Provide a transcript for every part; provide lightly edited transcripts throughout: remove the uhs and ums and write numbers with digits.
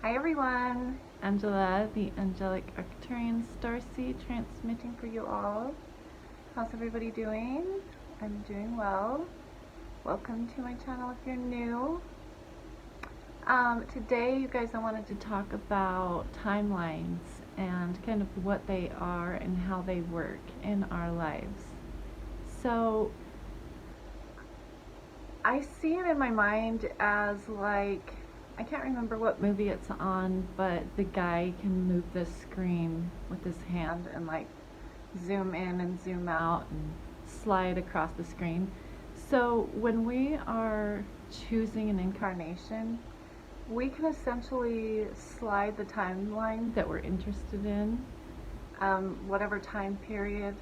Hi everyone, Angela, the angelic Arcturian starseed, transmitting for you all. How's everybody doing? I'm doing well. Welcome to my channel if you're new. Today, you guys, I wanted to talk about timelines and kind of what they are and how they work in our lives. So, I see it in my mind as like, I can't remember what movie it's on, but the guy can move the screen with his hand and like zoom in and zoom out and slide across the screen. So when we are choosing an incarnation, we can essentially slide the timeline that we're interested in, whatever time period,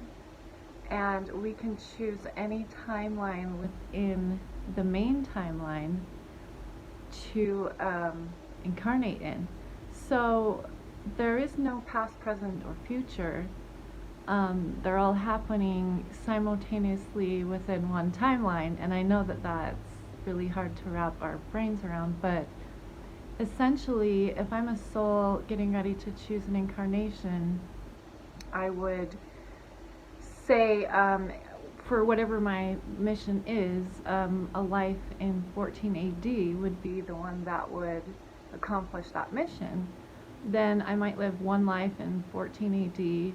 and we can choose any timeline within the main timeline to incarnate in. So there is no past, present, or future. They're all happening simultaneously within one timeline, and I know that that's really hard to wrap our brains around, but essentially, if I'm a soul getting ready to choose an incarnation, I would say, for whatever my mission is, a life in 14 AD would be the one that would accomplish that mission. Then I might live one life in 14 AD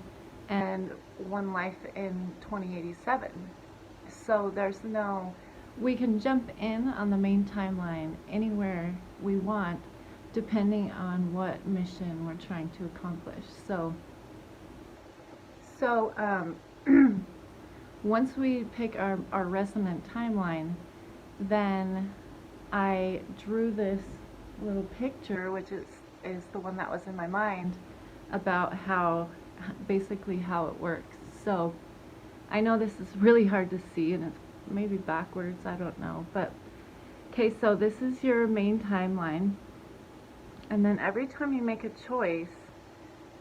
and one life in 2087. So there's no, we can jump in on the main timeline anywhere we want, depending on what mission we're trying to accomplish. So once we pick our resonant timeline, then I drew this little picture, which is the one that was in my mind, about basically how it works. So I know this is really hard to see and it's maybe backwards, I don't know, but okay, so this is your main timeline, and then every time you make a choice,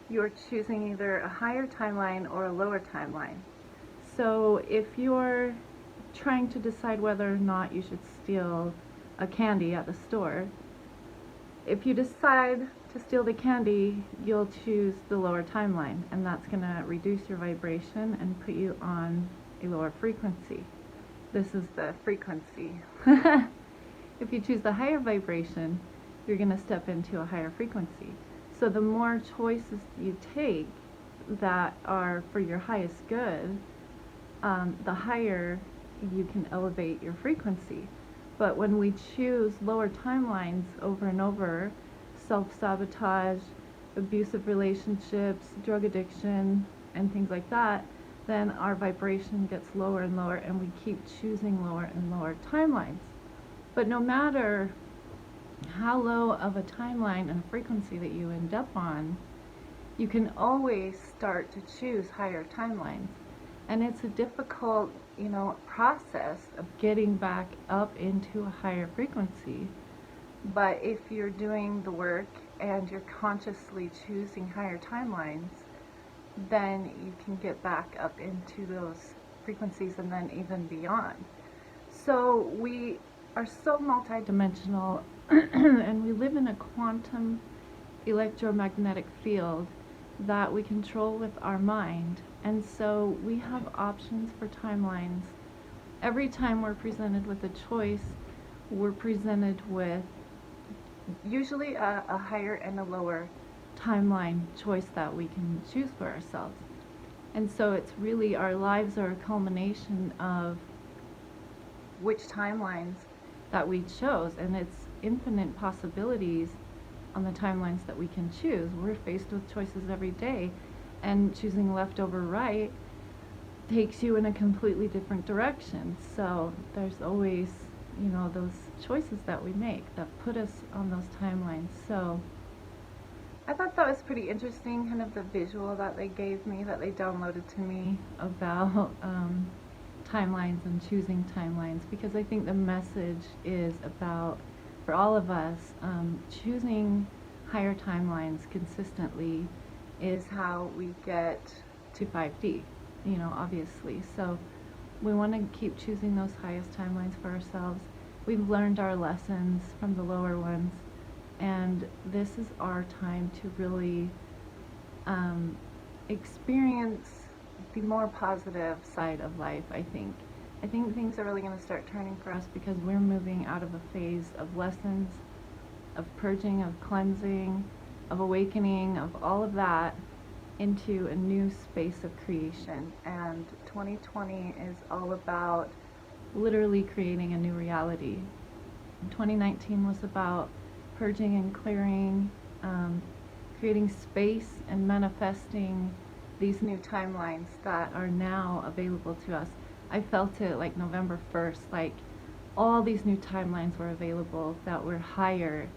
you're choosing either a higher timeline or a lower timeline. So if you're trying to decide whether or not you should steal a candy at the store, if you decide to steal the candy, you'll choose the lower timeline, and that's going to reduce your vibration and put you on a lower frequency. This is the frequency. If you choose the higher vibration, you're going to step into a higher frequency. So the more choices you take that are for your highest good, the higher you can elevate your frequency. But when we choose lower timelines over and over, self-sabotage, abusive relationships, drug addiction, and things like that, then our vibration gets lower and lower, and we keep choosing lower and lower timelines. But no matter how low of a timeline and frequency that you end up on, you can always start to choose higher timelines. And it's a difficult, process of getting back up into a higher frequency. But if you're doing the work and you're consciously choosing higher timelines, then you can get back up into those frequencies and then even beyond. So we are so multidimensional and we live in a quantum electromagnetic field that we control with our mind, and so we have options for timelines. Every time we're presented with a choice, we're presented with usually a higher and a lower timeline choice that we can choose for ourselves. And so it's really, our lives are a culmination of which timelines that we chose, and it's infinite possibilities on the timelines that we can choose. We're faced with choices every day, and choosing left over right takes you in a completely different direction. So there's always, those choices that we make that put us on those timelines. So I thought that was pretty interesting, kind of the visual that they gave me, that they downloaded to me about timelines and choosing timelines, because I think the message is about, for all of us, choosing higher timelines consistently is how we get to 5D, obviously. So we want to keep choosing those highest timelines for ourselves. We've learned our lessons from the lower ones, And this is our time to really experience the more positive side of life, I think. I think things are really going to start turning for us because we're moving out of a phase of lessons, of purging, of cleansing, of awakening, of all of that into a new space of creation. And 2020 is all about literally creating a new reality. 2019 was about purging and clearing, creating space and manifesting these new timelines that are now available to us. I felt it like November 1st, like all these new timelines were available that were higher,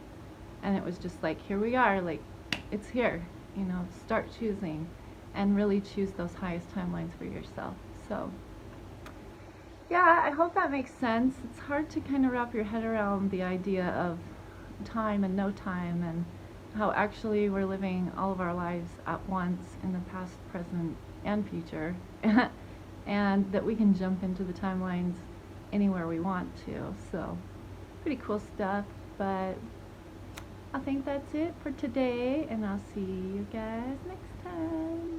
and it was just like, here we are, like it's here, you know, start choosing and really choose those highest timelines for yourself. So yeah, I hope that makes sense. It's hard to kind of wrap your head around the idea of time and no time, and how actually we're living all of our lives at once in the past, present, and future, and that we can jump into the timelines anywhere we want to. So pretty cool stuff. But I think that's it for today, and I'll see you guys next time.